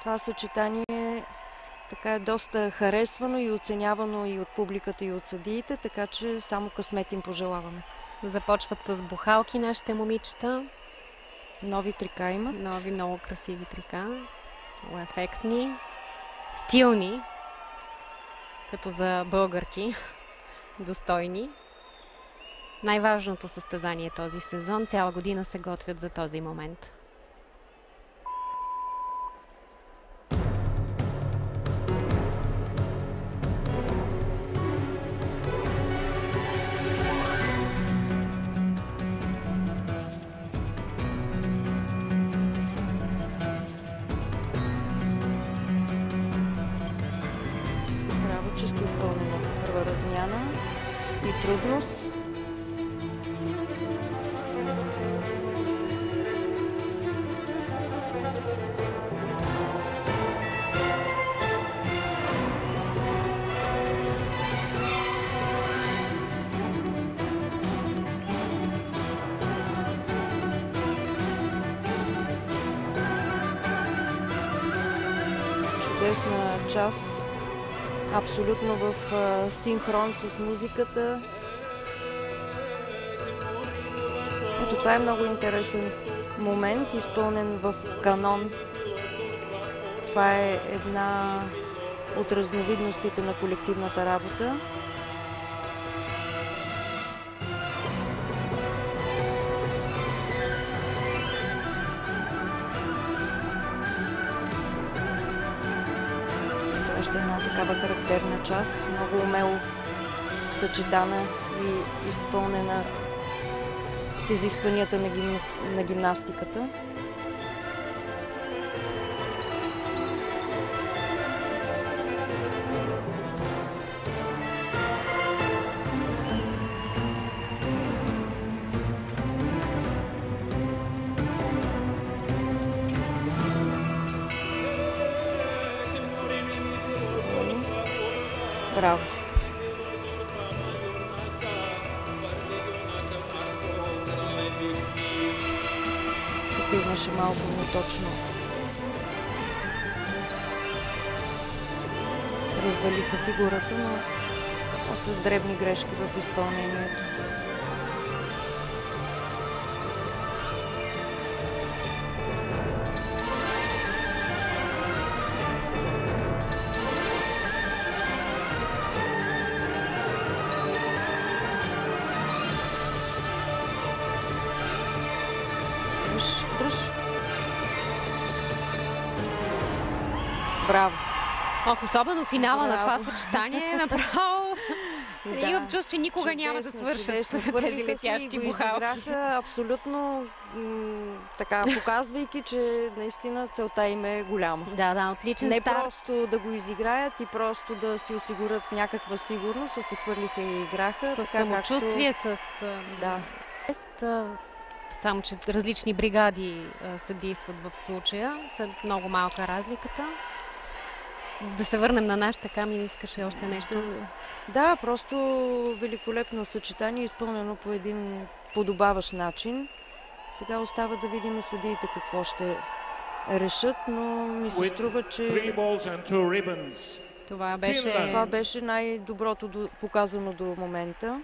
Това съчетание така е доста харесвано и оценявано и от публиката, и от съдиите, така че само късмет им пожелаваме. Започват с бухалки нашите момичета. Нови трика има. Нови, много красиви трика. Много ефектни. Стилни. Като за българки. Достойни. Най-важното състезание този сезон. Цяла година се готвят за този момент. Браво, чисто изпълнено. Първа размяна и трудност. Чудесна част. Абсолютно в синхрон с музиката. Ето, това е много интересен момент, изпълнен в канон. Това е една от разновидностите на колективната работа. Още една такава характерна част, много умело съчетана и изпълнена с изискванията на гимнастиката. Браво! Тук имаше малко неточно. Развалиха фигурата, но с дребни грешки в изпълнението. Дръж. Браво! Ох, особено финала на това Браво. съчетание е направо. Да. Имам чувство, че никога няма да свършат тези летящи бухалки. Изиграха абсолютно така, показвайки, че наистина целта им е голяма. Да, отличен Не старт. просто да го изиграят и просто да си осигурят някаква сигурност, а се хвърлиха и играха. С така, самочувствие, както... Да. Само, че различни бригади се действат в случая. Са много малка разликата. Да се върнем на нашата, така ми искаше още нещо. Да, просто великолепно съчетание, изпълнено по един подобаващ начин. Сега остава да видим съдиите какво ще решат, но ми се струва, че това беше най-доброто показано до момента.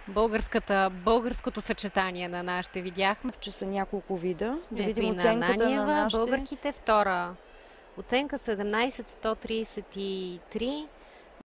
Българското съчетание на нашите видяхме. Че са няколко вида. Да Ето видим на оценката на нашите. Българките втора. Оценка 17-133.